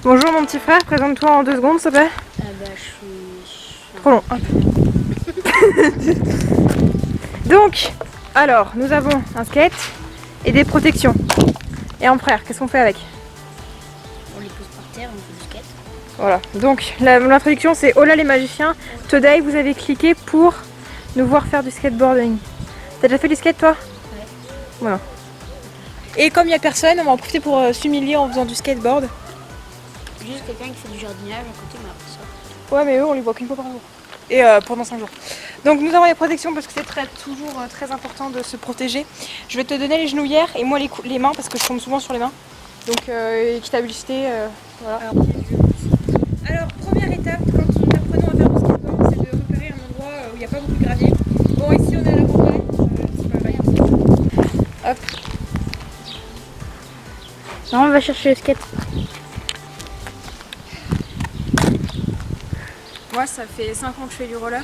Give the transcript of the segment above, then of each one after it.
Bonjour mon petit frère, présente-toi en 2 secondes s'il te plaît. Ah bah je suis... Trop long. Hop. Donc, alors, nous avons un skate et des protections. Et en frère, qu'est-ce qu'on fait avec? On les pose par terre, on fait du skate. Voilà, donc l'introduction c'est Hola les magiciens. Today vous avez cliqué pour nous voir faire du skateboarding. T'as déjà fait du skate toi? Ouais. Voilà. Et comme il n'y a personne, on va en profiter pour s'humilier en faisant du skateboard. Juste quelqu'un qui fait du jardinage à côté m'a appris ça. Ouais mais eux on les voit qu'une fois par jour. Et pendant 5 jours. Donc nous avons les protections parce que c'est toujours très important de se protéger. Je vais te donner les genouillères et moi les mains parce que je tombe souvent sur les mains. Donc équitabilité, voilà. Alors première étape quand nous apprenons à faire du skateboard, c'est de repérer un endroit où il n'y a pas beaucoup de gravier. Bon ici on est à la campagne, c'est pas mal. Hop. Non, on va chercher le skate. Moi ça fait 5 ans que je fais du roller.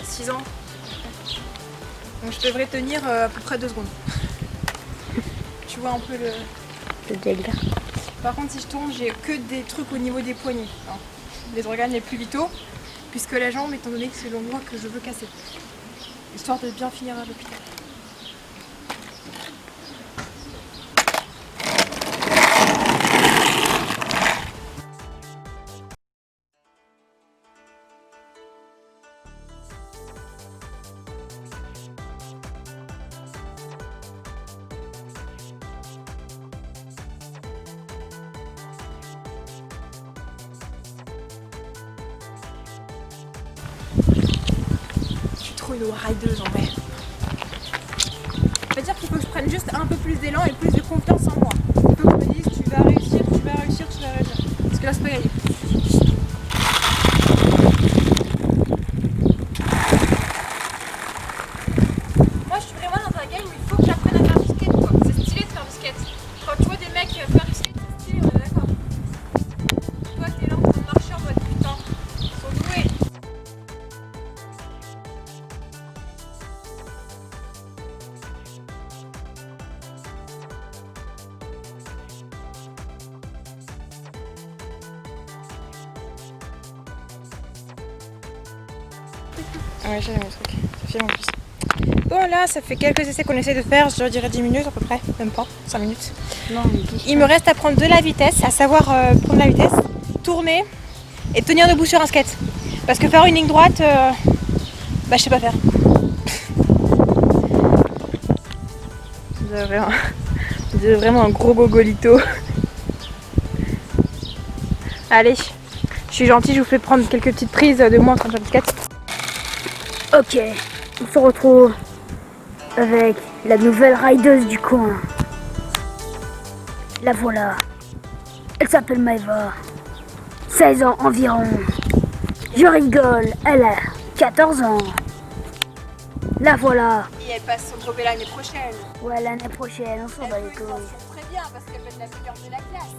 6 ans. Donc je devrais tenir à peu près 2 secondes. Tu vois un peu Le délire. Par contre, si je tombe, j'ai que des trucs au niveau des poignets, hein, les organes les plus vitaux, puisque la jambe, étant donné que c'est l'endroit que je veux casser, histoire de bien finir à l'hôpital. Je suis trop une rideuse en vrai. Ça veut dire qu'il faut que je prenne juste un peu plus d'élan et plus de confiance en moi. Il faut qu'on me dise tu vas réussir, tu vas réussir, tu vas réussir. Parce que là c'est pas gagné. Moi je suis vraiment dans un game où il faut que j'apprenne à faire du skate quoi. C'est stylé de faire du skate. Quand tu vois des mecs faire du skate, c'est stylé, on est d'accord. Toi t'es là en train de marcher en mode putain, ils sont doués. Ah ouais, j'ai mon truc, ça filme en plus. Bon là, ça fait quelques essais qu'on essaie de faire, je dirais 10 minutes à peu près, même pas, 5 minutes. Non, Il me reste à prendre de la vitesse, à savoir prendre la vitesse, tourner et tenir debout sur un skate. Parce que faire une ligne droite, bah je sais pas faire. C'est vraiment un gros gogolito. Allez, je suis gentille, je vous fais prendre quelques petites prises de moi en train de faire du skate. Ok, on se retrouve avec la nouvelle rideuse du coin. La voilà. Elle s'appelle Maëva. 16 ans environ. Je rigole, elle a 14 ans. La voilà. Et elle passe son brevet l'année prochaine. Ouais, l'année prochaine, on s'en bat les Elle peut couilles. s'en très bien parce qu'elle fait de la meilleure de la classe.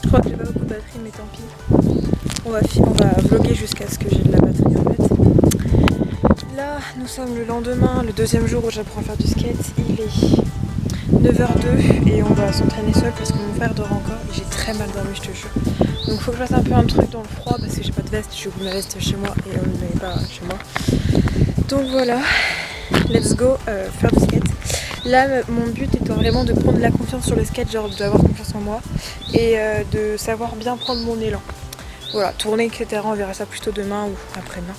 Je crois que j'ai pas beaucoup de batterie, mais tant pis. On va vlogger jusqu'à ce que j'ai de la batterie en fait. Là, nous sommes le lendemain, le 2e jour où j'apprends à faire du skate. Il est 9h02 et on va s'entraîner seul parce que mon frère dort encore et j'ai très mal dormi, je te jure. Donc il faut que je fasse un peu un truc dans le froid parce que j'ai pas de veste, j'ai oublié ma veste chez moi et on ne l'avait pas chez moi. Donc voilà, let's go faire du skate. Là, mon but étant vraiment de prendre la confiance sur le skate, genre d'avoir confiance en moi et de savoir bien prendre mon élan. Voilà, tourner, etc. On verra ça plutôt demain ou après-demain.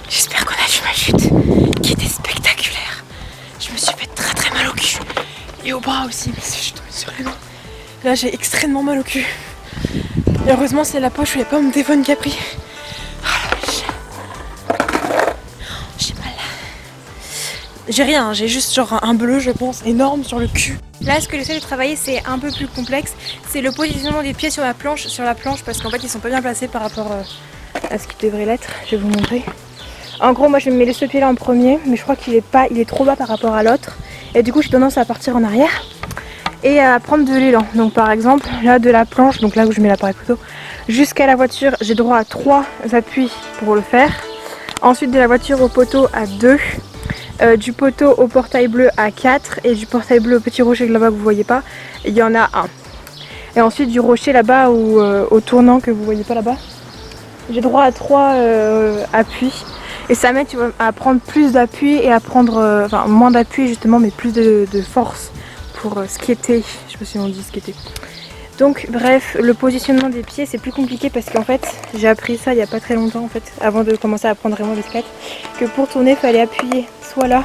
J'espère qu'on a vu ma chute, qui était spectaculaire. Je me suis fait très mal au cul. Et au bras aussi, mais je suis tombée sur les mains. Là j'ai extrêmement mal au cul. Et heureusement c'est la poche où il n'y a pas mon téléphone qui a pris. Oh la vache. J'ai mal. J'ai rien, j'ai juste genre un bleu je pense énorme sur le cul. Là ce que j'essaie de travailler c'est un peu plus complexe. C'est le positionnement des pieds sur la planche parce qu'en fait ils sont pas bien placés par rapport à ce qu'ils devraient l'être. Je vais vous montrer. En gros moi je mets ce pied là en premier mais je crois qu'il est trop bas par rapport à l'autre et du coup j'ai tendance à partir en arrière et à prendre de l'élan. Donc par exemple là de la planche, donc là où je mets l'appareil photo, jusqu'à la voiture j'ai droit à 3 appuis pour le faire. Ensuite de la voiture au poteau à 2, du poteau au portail bleu à 4 et du portail bleu au petit rocher là-bas que vous voyez pas, il y en a 1. Et ensuite du rocher là-bas ou au tournant que vous voyez pas là-bas, j'ai droit à 3 appuis. Et ça m'aide à prendre plus d'appui et à prendre, enfin moins d'appui justement mais plus de force pour skater. Je sais pas si on dit skater. Donc bref, le positionnement des pieds c'est plus compliqué parce qu'en fait j'ai appris ça il n'y a pas très longtemps en fait, avant de commencer à apprendre vraiment le skate, que pour tourner il fallait appuyer soit là,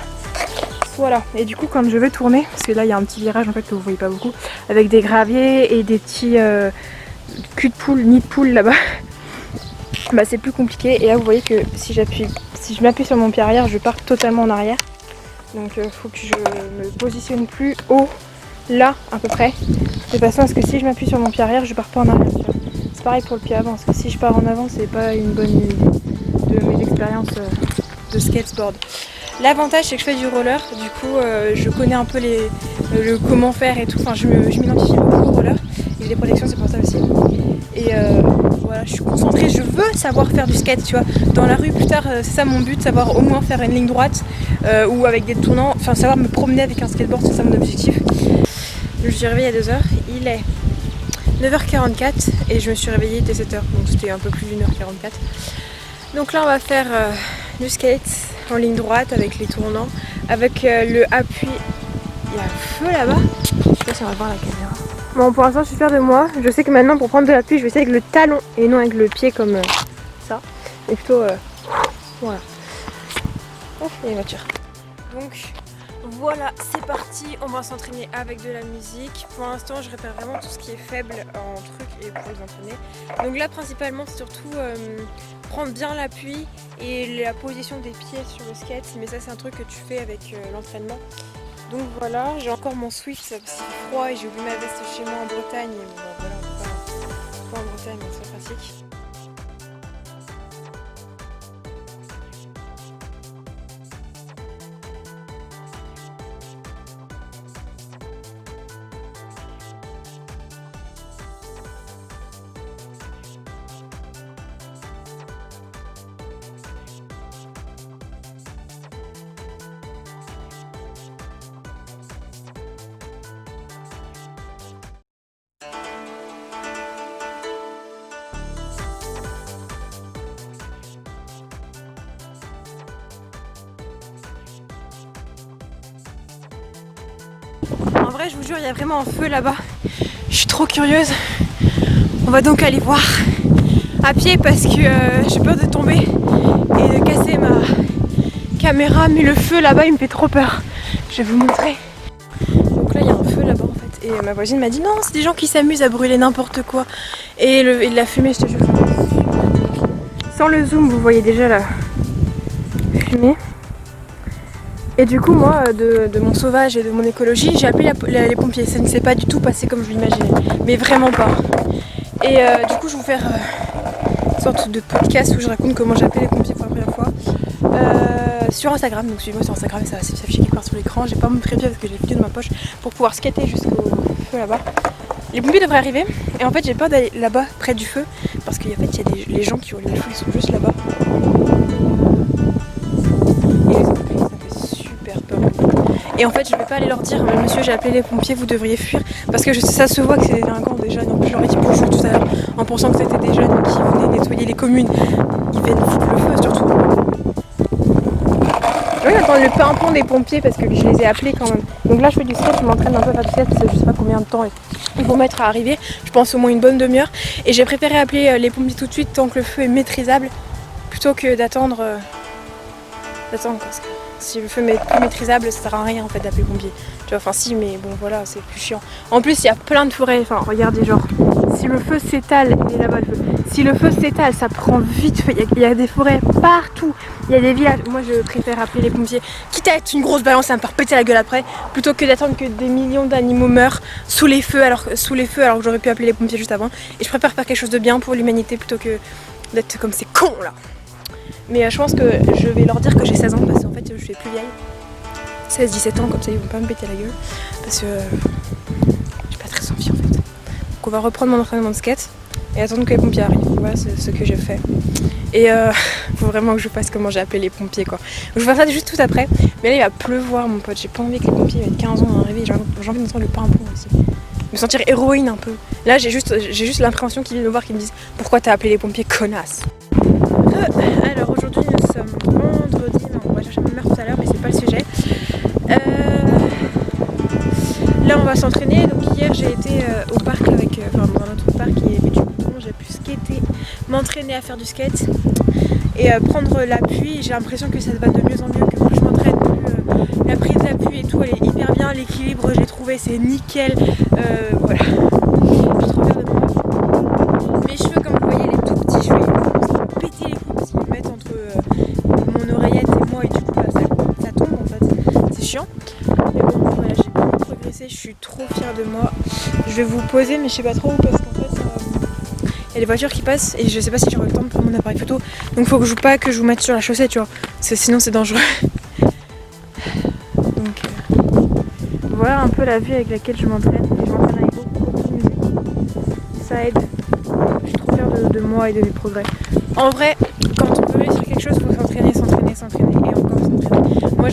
soit là. Et du coup quand je vais tourner, parce que là il y a un petit virage en fait que vous voyez pas beaucoup, avec des graviers et des petits cul de poule, nid de poule là-bas. Bah c'est plus compliqué et là vous voyez que si je m'appuie sur mon pied arrière je pars totalement en arrière, donc faut que je me positionne plus haut là à peu près, de façon à ce que si je m'appuie sur mon pied arrière je pars pas en arrière. C'est pareil pour le pied avant, parce que si je pars en avant c'est pas une bonne idée de mes expériences de skateboard. L'avantage c'est que je fais du roller, du coup je connais un peu le comment faire et tout, enfin je m'identifie beaucoup au roller et les protections c'est pour ça aussi. Et voilà, je suis concentrée, je veux savoir faire du skate, tu vois. Dans la rue plus tard, c'est ça mon but, savoir au moins faire une ligne droite ou avec des tournants, enfin savoir me promener avec un skateboard, c'est ça mon objectif. Je me suis réveillée à 2h, il est 9h44 et je me suis réveillée dès 7h, donc c'était un peu plus d'1h44. Donc là on va faire du skate en ligne droite avec les tournants, avec le appui. Il y a un feu là-bas, je sais pas si on va voir la caméra. Bon pour l'instant je suis fière de moi, je sais que maintenant pour prendre de l'appui je vais essayer avec le talon et non avec le pied comme ça, et plutôt voilà. Oh, il y a une voiture. Donc Voilà, c'est parti, on va s'entraîner avec de la musique. Pour l'instant, je répare vraiment tout ce qui est faible en trucs et pour les entraîner. Donc là, principalement, c'est surtout prendre bien l'appui et la position des pieds sur le skate. Mais ça, c'est un truc que tu fais avec l'entraînement. Donc voilà, j'ai encore mon Swift, c'est froid et j'ai oublié ma veste chez moi en Bretagne. Et bon, bah, voilà, on va pas en Bretagne, donc c'est pratique. En vrai, je vous jure, il y a vraiment un feu là-bas. Je suis trop curieuse. On va donc aller voir à pied parce que j'ai peur de tomber et de casser ma caméra. Mais le feu là-bas, il me fait trop peur. Je vais vous montrer. Donc là, il y a un feu là-bas en fait. Et ma voisine m'a dit non, c'est des gens qui s'amusent à brûler n'importe quoi. Et la fumée, je te jure. Sans le zoom, vous voyez déjà la fumée. Et du coup, moi, de mon sauvage et de mon écologie, j'ai appelé les pompiers. Ça ne s'est pas du tout passé comme je l'imaginais, mais vraiment pas. Et du coup, je vais vous faire une sorte de podcast où je raconte comment j'ai appelé les pompiers pour la première fois sur Instagram. Donc suivez-moi sur Instagram, ça va s'afficher quelque part sur l'écran. J'ai pas mon trépied parce que j'ai le vidéo de ma poche pour pouvoir skater jusqu'au feu là-bas. Les pompiers devraient arriver. Et en fait, j'ai peur d'aller là-bas, près du feu, parce qu'en fait, il y a les gens qui ont allumé le feu, ils sont juste là-bas. Et en fait, je vais pas aller leur dire, monsieur, j'ai appelé les pompiers, vous devriez fuir. Parce que ça se voit que c'est des délinquants, des jeunes. En plus, je leur ai dit bonjour tout à l'heure, en pensant que c'était des jeunes qui venaient nettoyer les communes. Ils viennent foutre le feu, surtout. Oui, j'attends le pimpon des pompiers parce que je les ai appelés quand même. Donc là, je fais du skate, je m'entraîne un peu à faire du skate parce que je sais pas combien de temps ils vont mettre à arriver. Je pense au moins une bonne demi-heure. Et j'ai préféré appeler les pompiers tout de suite tant que le feu est maîtrisable, plutôt que d'attendre. Parce que si le feu est plus maîtrisable, ça sert à rien en fait d'appeler les pompiers. Tu vois, enfin si, mais bon voilà, c'est plus chiant. En plus, il y a plein de forêts. Enfin, regardez, genre, si le feu s'étale, il est là-bas le feu. Si le feu s'étale, ça prend vite feu. Il y a des forêts partout. Il y a des villages. Moi, je préfère appeler les pompiers, quitte à être une grosse balance et à me faire péter la gueule après, plutôt que d'attendre que des millions d'animaux meurent sous les feux, alors que j'aurais pu appeler les pompiers juste avant. Et je préfère faire quelque chose de bien pour l'humanité plutôt que d'être comme ces cons là. Mais je pense que je vais leur dire que j'ai 16 ans parce qu'en fait je suis plus vieille. 16-17 ans, comme ça ils vont pas me péter la gueule. Parce que j'ai pas très envie en fait. Donc on va reprendre mon entraînement de skate et attendre que les pompiers arrivent. Voilà, c'est ce que j'ai fait. Et faut vraiment que je fasse comment j'ai appelé les pompiers quoi. Donc, je vais faire ça juste tout après. Mais là il va pleuvoir mon pote. J'ai pas envie que les pompiers mettent 15 ans à arriver. J'ai envie d'entendre le pimpon aussi. Me sentir héroïne un peu. Là j'ai juste l'appréhension qu'ils viennent me voir, qu'ils me disent pourquoi t'as appelé les pompiers, connasse. Alors aujourd'hui nous sommes vendredi, non on va chercher ma mère tout à l'heure mais c'est pas le sujet. Là on va s'entraîner, donc hier j'ai été au parc avec, dans notre parc qui est du bouton, j'ai pu skater, m'entraîner à faire du skate et prendre l'appui. J'ai l'impression que ça va de mieux en mieux, que plus je m'entraîne, plus la prise d'appui et tout elle est hyper bien, l'équilibre j'ai trouvé c'est nickel, voilà. Je suis trop fière de moi. Mes cheveux comme vous voyez les tout petits cheveux péter les coups parce qu'ils mettent entre mon oreillette et moi et du coup bah, ça tombe en fait, c'est chiant. Mais bon voilà, j'ai beaucoup progressé, je suis trop fière de moi. Je vais vous poser mais je sais pas trop où parce qu'en fait il y a des voitures qui passent et je sais pas si j'aurai le temps de prendre mon appareil photo. Donc faut que je vous mette sur la chaussée tu vois, parce que sinon c'est dangereux. Donc voilà un peu la vue avec laquelle je m'entraîne. Et je m'entraîne avec beaucoup de musique. Ça aide. Je suis trop fière de moi et de mes progrès. En vrai, quand on veut réussir quelque chose, il faut s'entraîner et encore s'entraîner. Moi,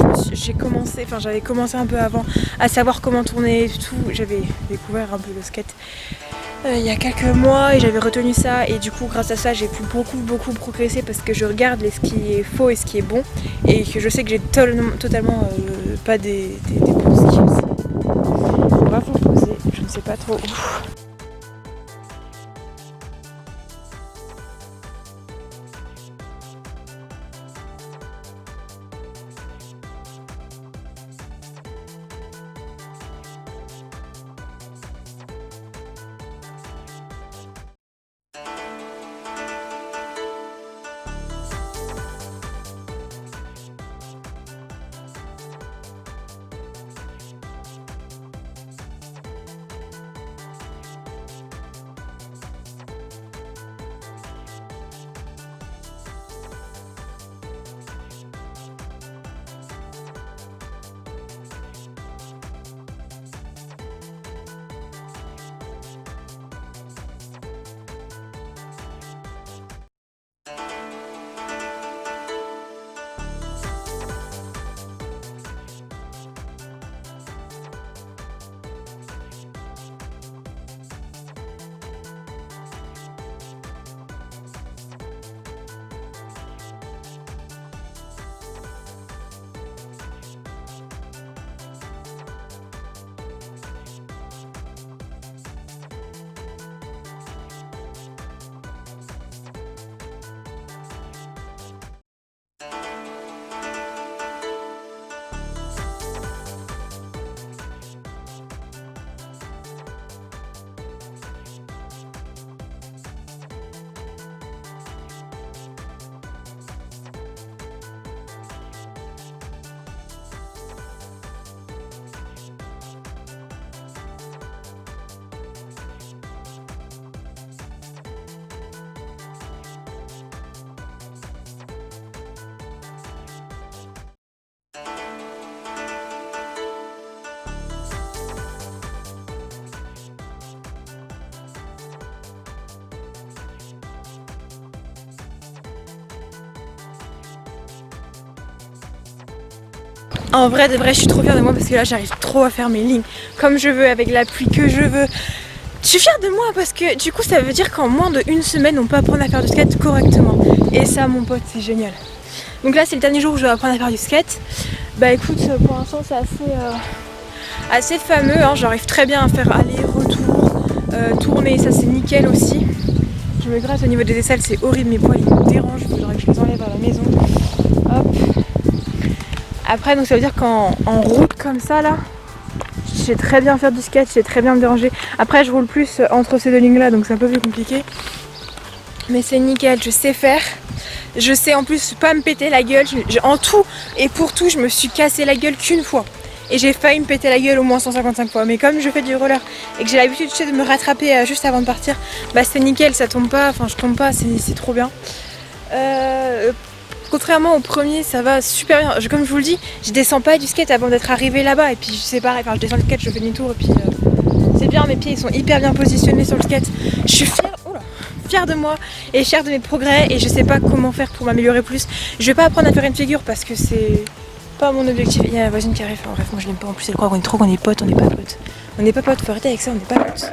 j'avais commencé un peu avant à savoir comment tourner et tout. J'avais découvert un peu le skate il y a quelques mois et j'avais retenu ça. Et du coup, grâce à ça, j'ai pu beaucoup progresser parce que je regarde ce qui est faux et ce qui est bon. Et que je sais que j'ai totalement pas des bons skills. On va vous poser, je ne sais pas trop où. En vrai de vrai, je suis trop fière de moi parce que là j'arrive trop à faire mes lignes comme je veux, avec l'appui que je veux. Je suis fière de moi parce que du coup ça veut dire qu'en moins de 1 semaine on peut apprendre à faire du skate correctement. Et ça mon pote c'est génial. Donc là c'est le dernier jour où je vais apprendre à faire du skate. Bah écoute, pour l'instant c'est assez fameux, hein. J'arrive très bien à faire aller-retour, tourner, ça c'est nickel aussi. Je me gratte au niveau des aisselles, c'est horrible, mes poils ils me dérangent, il faudrait que je les enlève à la maison. Hop. Après donc ça veut dire qu'en route comme ça là, je sais très bien faire du skate, je sais très bien me déranger. Après je roule plus entre ces deux lignes là donc c'est un peu plus compliqué. Mais c'est nickel, je sais faire. Je sais en plus pas me péter la gueule. En tout et pour tout je me suis cassé la gueule qu'une fois. Et j'ai failli me péter la gueule au moins 155 fois. Mais comme je fais du roller et que j'ai l'habitude de me rattraper juste avant de partir, bah c'est nickel, ça tombe pas, enfin je tombe pas, c'est trop bien. Contrairement au premier, ça va super bien. Comme je vous le dis, je descends pas du skate avant d'être arrivée là-bas. Et puis c'est pareil, enfin je descends le skate, je fais demi-tour et puis c'est bien, mes pieds ils sont hyper bien positionnés sur le skate. Je suis fière de moi et fière de mes progrès et je sais pas comment faire pour m'améliorer plus. Je vais pas apprendre à faire une figure parce que c'est pas mon objectif. Il y a la voisine qui arrive, enfin, bref moi je l'aime pas en plus, elle croit qu'on est potes, on n'est pas potes. On n'est pas potes, faut arrêter avec ça, on n'est pas potes.